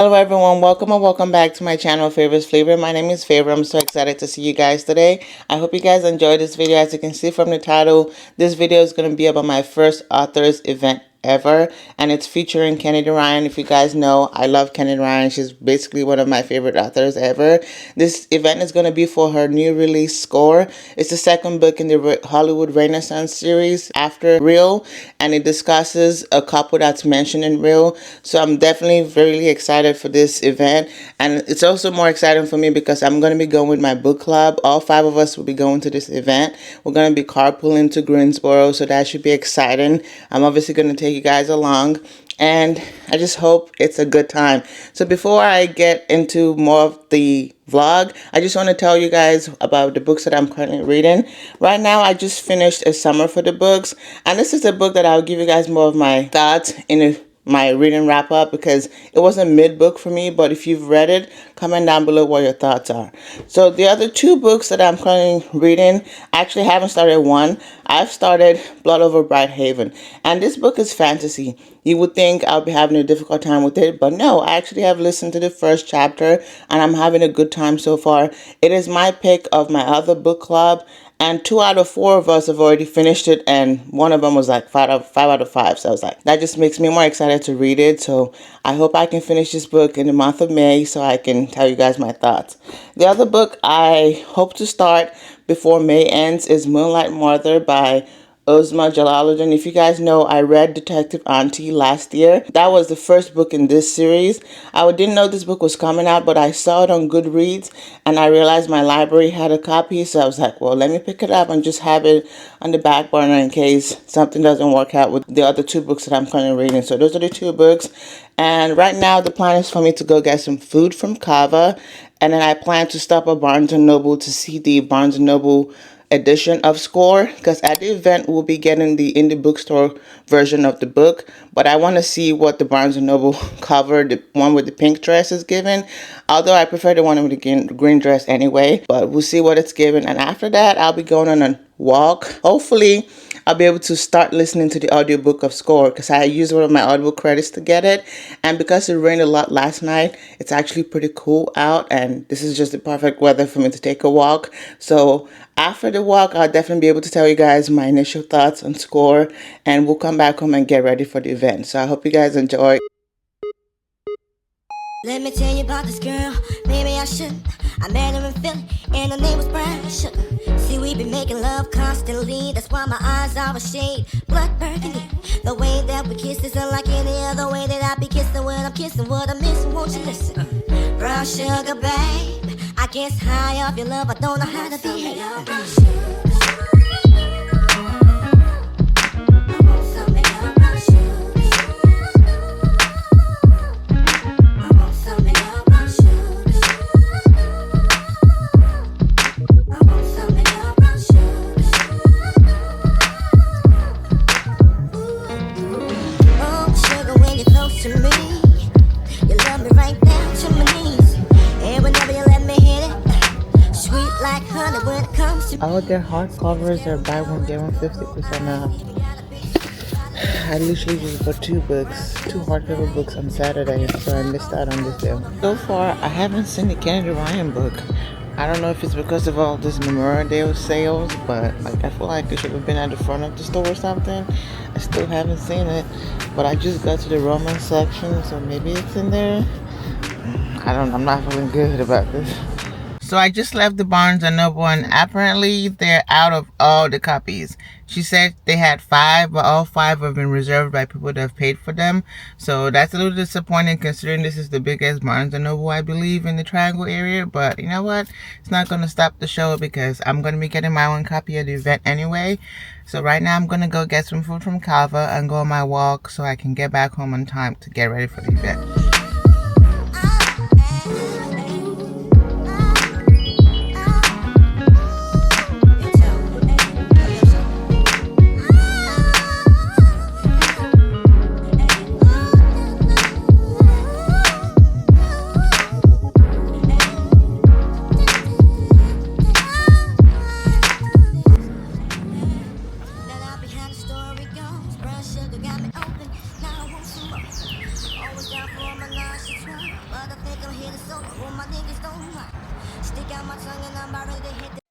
Hello everyone, welcome and welcome back to my channel Favors Flavor. My name is Favor. I'm so excited to see you guys today. I hope you guys enjoyed this video. As you can see from the title, this video is going to be about my first author's event ever, and it's featuring Kennedy Ryan. If you guys know, I love Kennedy Ryan. She's basically one of my favorite authors ever. This event is going to be for her new release Score. It's the second book in the Hollywood Renaissance series after Real, and it discusses a couple that's mentioned in Real. So I'm definitely very excited for this event, and it's also more exciting for me because I'm going to be going with my book club. All 5 of us will be going to this event. We're going to be carpooling to Greensboro, so that should be exciting. I'm obviously going to take you guys along, and I just hope it's a good time. So before I get into more of the vlog, I just want to tell you guys about the books that I'm currently reading. Right now, I just finished A Summer for the Books, and this is a book that I'll give you guys more of my thoughts in my reading wrap up, because it was a mid book for me. But if you've read it, comment down below what your thoughts are. So the other 2 books that I'm currently reading, I actually haven't started one. I've started Blood Over Bright Haven, and this book is fantasy. You would think I'll be having a difficult time with it, but no, I actually have listened to the first chapter and I'm having a good time so far. It is my pick of my other book club, and 2 out of 4 of us have already finished it, and one of them was like 5 out of 5. So I was like, that just makes me more excited to read it. So I hope I can finish this book in the month of May so I can tell you guys my thoughts. The other book I hope to start before May ends is Moonlight Mother by Uzma Jalaluddin. If you guys know, I read Detective Auntie last year. That was the first book in this series. I didn't know this book was coming out, but I saw it on Goodreads and I realized my library had a copy. So I was like, well, let me pick it up and just have it on the back burner in case something doesn't work out with the other 2 books that I'm currently reading. So those are the 2 books. And right now the plan is for me to go get some food from Kava, and then I plan to stop at Barnes & Noble to see the Barnes & Noble edition of Score, because at the event we'll be getting the indie bookstore version of the book, but I want to see what the Barnes & Noble cover, the one with the pink dress, is given, although I prefer the one with the green dress anyway. But we'll see what it's given, and after that I'll be going on a walk. Hopefully I'll be able to start listening to the audiobook of Score, because I used one of my Audible credits to get it, and because it rained a lot last night, it's actually pretty cool out, and this is just the perfect weather for me to take a walk. So after the walk, I'll definitely be able to tell you guys my initial thoughts on Score, and we'll come back home and get ready for the event. So I hope you guys enjoy. Let me tell you about this girl, maybe I should. I met her in Philly, and her name was Brown Sugar. See, we be making love constantly, that's why my eyes are a shade blood burgundy. The way that we kiss isn't like any other way that I be kissing when I'm kissing what I miss. Won't you listen? Brown sugar, babe, I guess high off your love, I don't know how to behave. Brown sugar. All their hardcovers are buy one get one 50% off. I literally just bought 2 books, 2 hardcover books on Saturday, so I missed out on this deal. So far, I haven't seen the Kennedy Ryan book. I don't know if it's because of all this Memorial Day sales, but like I feel like it should have been at the front of the store or something. I still haven't seen it, but I just got to the romance section, so maybe it's in there. I don't know, I'm not feeling good about this. So I just left the Barnes & Noble, and apparently they're out of all the copies. She said they had 5, but all 5 have been reserved by people that have paid for them. So that's a little disappointing, considering this is the biggest Barnes & Noble, I believe, in the Triangle area. But you know what? It's not going to stop the show, because I'm going to be getting my own copy of the event anyway. So right now I'm going to go get some food from Kava and go on my walk so I can get back home on time to get ready for the event. so cold, my niggas don't mind. Stick out my tongue and I'm about ready to hit the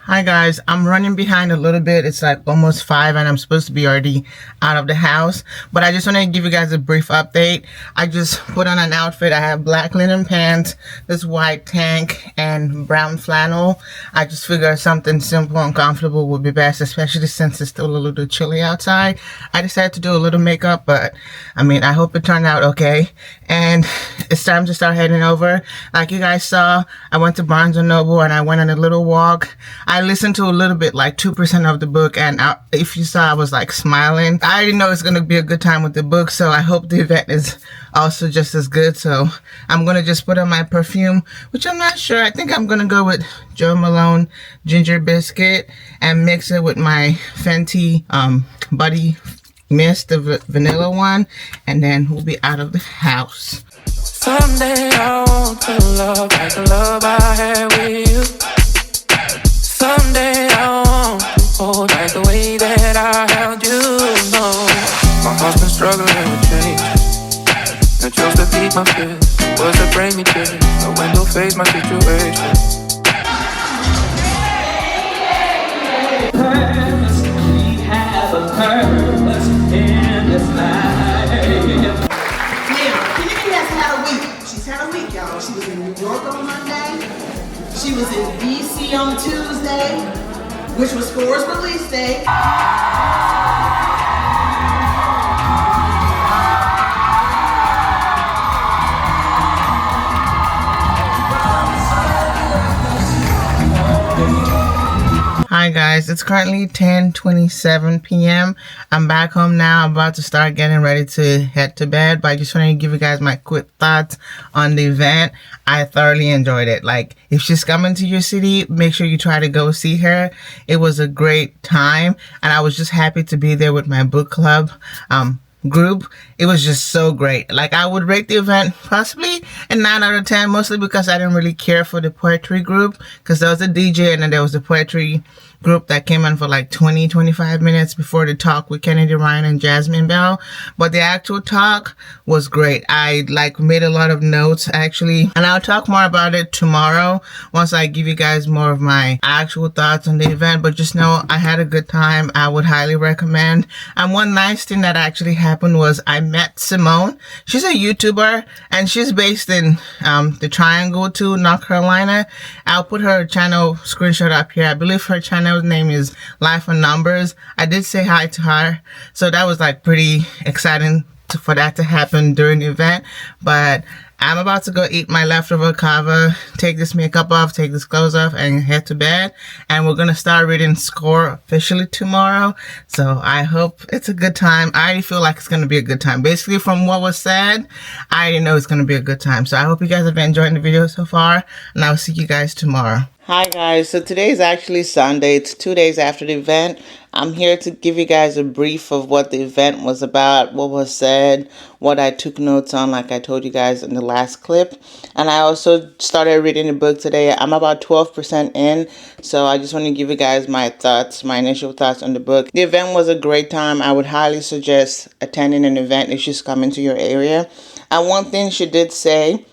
Hi guys, I'm running behind a little bit. It's like almost 5 and I'm supposed to be already out of the house. But I just want to give you guys a brief update. I just put on an outfit. I have black linen pants, this white tank, and brown flannel. I just figured something simple and comfortable would be best, especially since it's still a little chilly outside. I decided to do a little makeup, but I mean, I hope it turned out okay. And it's time to start heading over. Like you guys saw, I went to Barnes & Noble and I went on a little walk. I listened to a little bit, like 2% of the book, and if you saw, I was like smiling. I already know it's going to be a good time with the book, so I hope the event is also just as good. So I'm going to just put on my perfume, which I'm not sure. I think I'm going to go with Jo Malone Ginger Biscuit and mix it with my Fenty Buddy Mist, the vanilla one, and then we'll be out of the house. Someday I want to love like the love I had with you. Someday I want to hold like the way that I held you. No, my heart's been struggling with change. I chose to beat my fears, was to bring me tears. I went to face my situation. Purpose, we have a purpose in this life. Now, Kennedy has had a week. She's had a week, y'all. She was in New York on Monday. She was in DC on Tuesday, which was Score's release day. Hi guys, it's currently 10:27 p.m. I'm back home now. I'm about to start getting ready to head to bed, but I just wanted to give you guys my quick thoughts on the event. I thoroughly enjoyed it. Like, if she's coming to your city, make sure you try to go see her. It was a great time, and I was just happy to be there with my book club group. It was just so great. Like, I would rate the event possibly a 9 out of 10, mostly because I didn't really care for the poetry group, because there was a DJ and then there was the poetry group that came on for like 20-25 minutes before the talk with Kennedy Ryan and Jasmine Bell. But the actual talk was great. I like made a lot of notes actually, and I'll talk more about it tomorrow once I give you guys more of my actual thoughts on the event. But just know I had a good time. I would highly recommend. And one nice thing that actually happened was I met Simone. She's a YouTuber and she's based in the Triangle too, North Carolina. I'll put her channel screenshot up here. I believe her channel name is Life on Numbers. I did say hi to her, so that was like pretty exciting for that to happen during the event. But I'm about to go eat my leftover kava, take this makeup off, take this clothes off, and head to bed. And we're going to start reading Score officially tomorrow. So I hope it's a good time. I already feel like it's going to be a good time. Basically, from what was said, I already know it's going to be a good time. So I hope you guys have been enjoying the video so far, and I'll see you guys tomorrow. Hi guys, so today is actually Sunday. It's 2 days after the event. I'm here to give you guys a brief of what the event was about, what was said, what I took notes on, like I told you guys in the last clip. And I also started reading the book today. I'm about 12% in, so I just want to give you guys my thoughts, my initial thoughts on the book. The event was a great time. I would highly suggest attending an event if she's coming to your area. And one thing she did say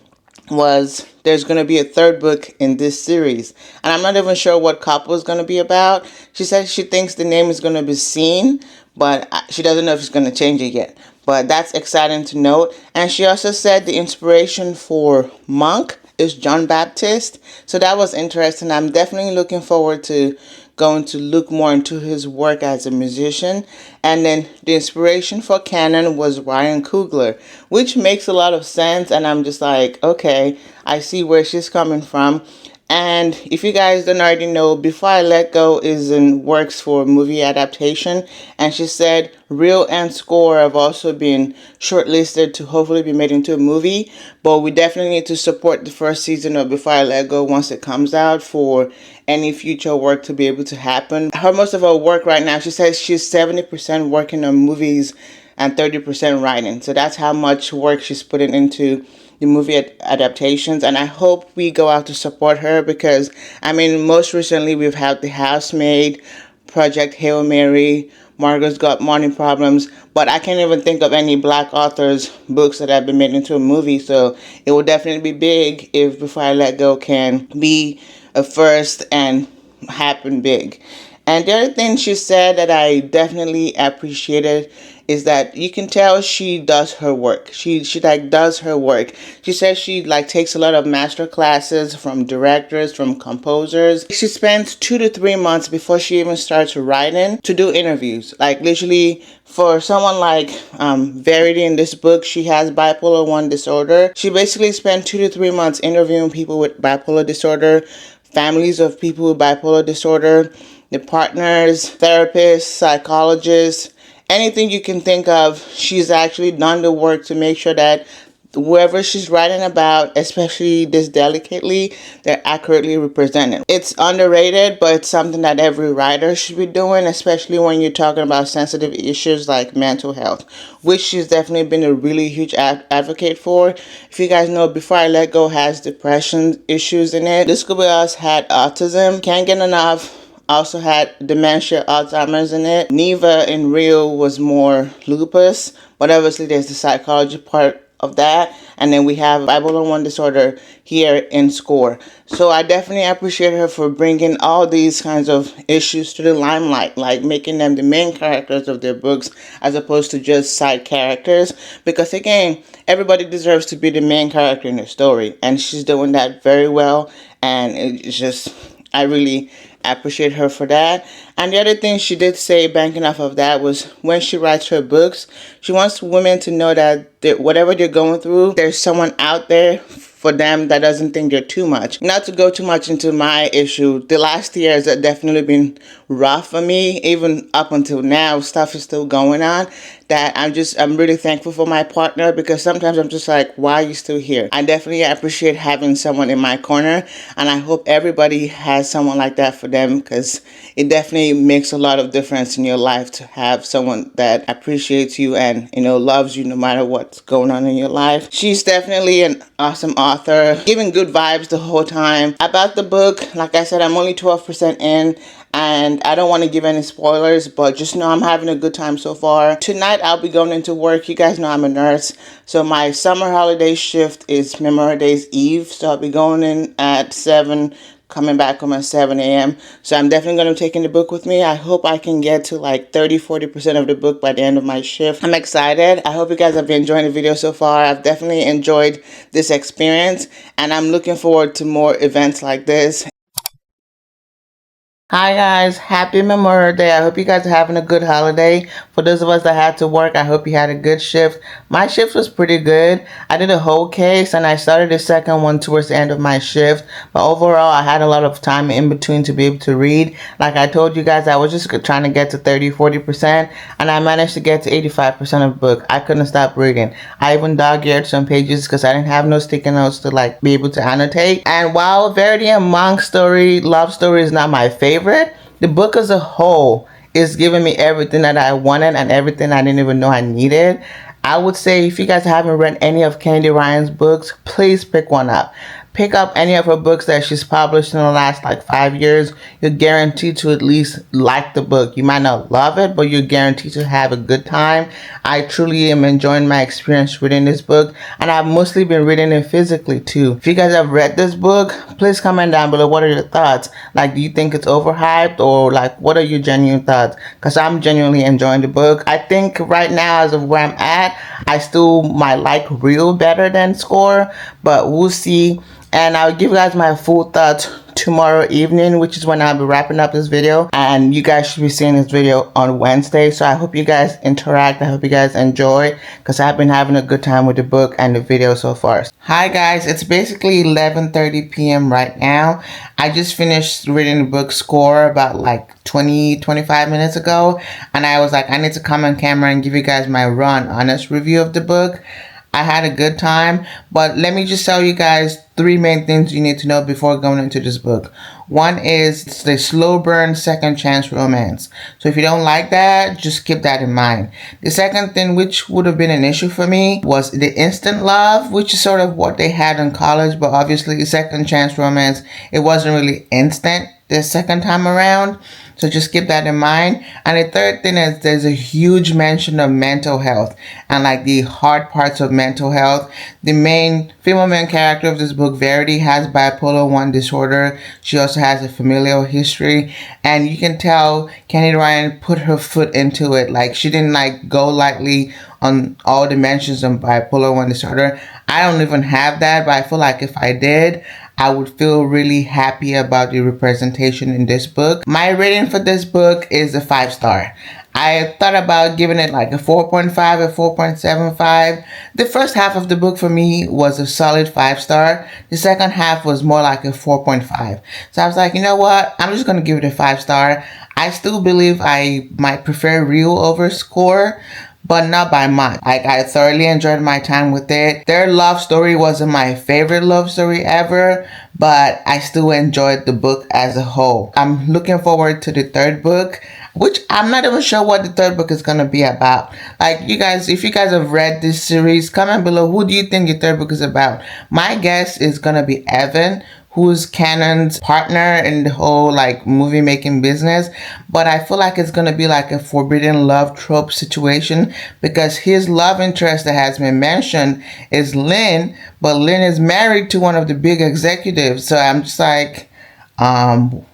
was there's going to be a third book in this series, and I'm not even sure what couple is going to be about. She said she thinks the name is going to be Scene, but she doesn't know if she's going to change it yet. But that's exciting to note. And she also said the inspiration for Monk is John Baptist, so that was interesting. I'm definitely looking forward to going to look more into his work as a musician. And then the inspiration for Canon was Ryan Coogler, which makes a lot of sense, and I'm just like, okay, I see where she's coming from. And if you guys don't already know, Before I Let Go is in works for movie adaptation, and she said Real and Score have also been shortlisted to hopefully be made into a movie, but we definitely need to support the first season of Before I Let Go once it comes out for any future work to be able to happen. Most of her work right now, she says she's 70% working on movies and 30% writing, so that's how much work she's putting into the movie adaptations. And I hope we go out to support her, because I mean, most recently we've had The Housemaid, Project Hail Mary, Margaret's got money problems. But I can't even think of any black authors' books that have been made into a movie. So it will definitely be big if Before I Let Go can be a first and happen big. And the other thing she said that I definitely appreciated is that you can tell she does her work. She like does her work. She says she like takes a lot of master classes from directors, from composers. She spends 2 to 3 months before she even starts writing to do interviews. Like literally for someone like Verity in this book, she has bipolar 1 disorder. She basically spent 2 to 3 months interviewing people with bipolar disorder, families of people with bipolar disorder, the partners, therapists, psychologists, anything you can think of. She's actually done the work to make sure that whoever she's writing about, especially this delicately, they're accurately represented. It's underrated, but it's something that every writer should be doing, especially when you're talking about sensitive issues like mental health, which she's definitely been a really huge advocate for. If you guys know, Before I Let Go has depression issues in it. This girl else had autism, can't get enough. Also had dementia, Alzheimer's in it. Neva in Real was more lupus, but obviously there's the psychology part of that. And then we have bipolar 1 disorder here in Score. So I definitely appreciate her for bringing all these kinds of issues to the limelight, like making them the main characters of their books as opposed to just side characters. Because again, everybody deserves to be the main character in the story, and she's doing that very well. And it's just, I really appreciate her for that. And the other thing she did say, banking off of that, was when she writes her books, she wants women to know that whatever they're going through, there's someone out there for them that doesn't think they're too much. Not to go too much into my issue, the last year has definitely been rough for me. Even up until now, stuff is still going on that I'm really thankful for my partner, because sometimes I'm just like, why are you still here? I definitely appreciate having someone in my corner, and I hope everybody has someone like that for them, because it definitely makes a lot of difference in your life to have someone that appreciates you and, you know, loves you no matter what's going on in your life. She's definitely an awesome author, giving good vibes the whole time. About the book, like I said, I'm only 12% in, and I don't want to give any spoilers, but just know I'm having a good time so far. Tonight I'll be going into work. You guys know I'm a nurse, so my summer holiday shift is Memorial Day's Eve, so I'll be going in at 7, coming back home at 7 a.m. So I'm definitely going to be taking the book with me. I hope I can get to like 30-40% of the book by the end of my shift. I'm excited. I hope you guys have been enjoying the video so far. I've definitely enjoyed this experience, and I'm looking forward to more events like this. Hi guys, happy Memorial Day. I hope you guys are having a good holiday. For those of us that had to work, I hope you had a good shift. My shift was pretty good. I did a whole case and I started the second one towards the end of my shift. But overall, I had a lot of time in between to be able to read. Like I told you guys, I was just trying to get to 30-40%, and I managed to get to 85% of the book. I couldn't stop reading. I even dog-eared some pages because I didn't have no sticky notes to like be able to annotate. And while Verity and Monk's love story is not my favorite, the book as a whole is giving me everything that I wanted and everything I didn't even know I needed. I would say if you guys haven't read any of Kennedy Ryan's books, please pick one up. Pick up any of her books that she's published in the last like 5 years. You're guaranteed to at least like the book. You might not love it, but you're guaranteed to have a good time. I truly am enjoying my experience reading this book, and I've mostly been reading it physically too. If you guys have read this book, please comment down below what are your thoughts. Like, do you think it's overhyped, or like what are your genuine thoughts? Because I'm genuinely enjoying the book. I think right now, as of where I'm at, I still might like Real better than Score, but we'll see. And I'll give you guys my full thoughts tomorrow evening, which is when I'll be wrapping up this video. And you guys should be seeing this video on Wednesday. So I hope you guys interact. I hope you guys enjoy, because I've been having a good time with the book and the video so far. Hi guys, it's basically 11:30 p.m. right now. I just finished reading the book Score about like 20-25 minutes ago. And I was like, I need to come on camera and give you guys my raw and honest review of the book. I had a good time, but let me just tell you guys 3 main things you need to know before going into this book. One is it's the slow burn second chance romance. So if you don't like that, just keep that in mind. The second thing, which would have been an issue for me, was the instant love, which is sort of what they had in college, but obviously second chance romance, it wasn't really instant the second time around. So just keep that in mind. And the third thing is there's a huge mention of mental health and like the hard parts of mental health. The female main character of this book, Verity, has bipolar 1 disorder. She also has a familial history, and you can tell Kenny Ryan put her foot into it. Like, she didn't like go lightly on all dimensions of bipolar 1 disorder. I don't even have that, but I feel like if I did, I would feel really happy about the representation in this book. My rating for this book is a 5-star. I thought about giving it like a 4.5 or 4.75. The first half of the book for me was a solid 5-star. The second half was more like a 4.5. So I was like, you know what? I'm just going to give it a 5-star. I still believe I might prefer real over score, but not by much. I thoroughly enjoyed my time with it. Their love story wasn't my favorite love story ever, but I still enjoyed the book as a whole. I'm looking forward to the third book, which I'm not even sure what the third book is going to be about. Like, you guys, if you guys have read this series, comment below, who do you think the third book is about? My guess is going to be Evan, who's Cannon's partner in the whole like movie making business, but I feel like it's gonna be like a forbidden love trope situation, because his love interest that has been mentioned is Lynn, but Lynn is married to one of the big executives. So I'm just like,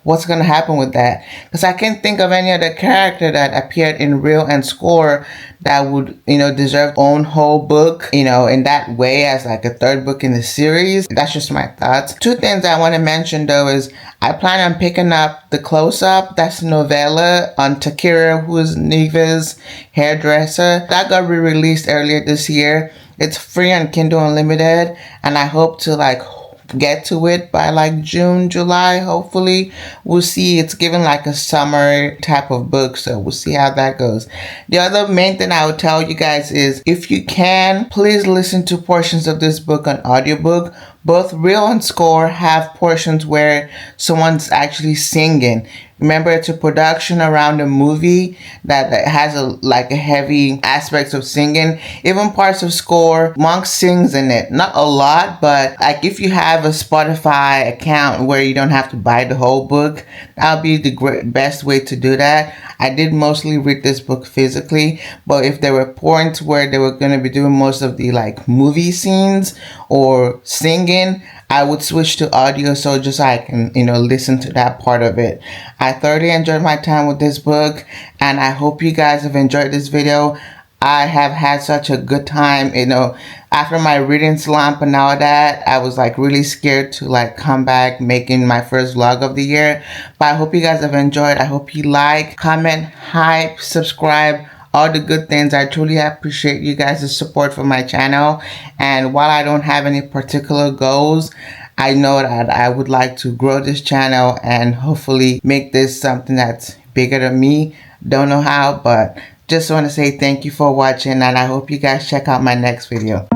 what's gonna happen with that? Because I can't think of any other character that appeared in Real and Score that would, deserve own whole book, in that way as like a third book in the series. That's just my thoughts. Two things I want to mention though is I plan on picking up The Close-Up. That's a novella on Takira, who is Neva's hairdresser. That got re-released earlier this year. It's free on Kindle Unlimited, and I hope to like get to it by like June, July, hopefully. We'll see. It's given like a summer type of book, so we'll see how that goes. The other main thing I would tell you guys is, if you can, please listen to portions of this book on audiobook. Both Real and Score have portions where someone's actually singing. Remember, it's a production around a movie that has a heavy aspects of singing. Even parts of Score, Monk sings in it. Not a lot, but like if you have a Spotify account where you don't have to buy the whole book, that'll be the best way to do that. I did mostly read this book physically, but if there were points where they were going to be doing most of the like movie scenes or singing, I would switch to audio so just so I can, listen to that part of it. I thoroughly enjoyed my time with this book, and I hope you guys have enjoyed this video. I have had such a good time, after my reading slump and all that. I was like really scared to like come back making my first vlog of the year, but I hope you guys have enjoyed. I hope you like, comment, hype, subscribe, all the good things. I truly appreciate you guys' support for my channel, and while I don't have any particular goals, I know that I would like to grow this channel and hopefully make this something that's bigger than me. Don't know how, but just want to say thank you for watching, and I hope you guys check out my next video.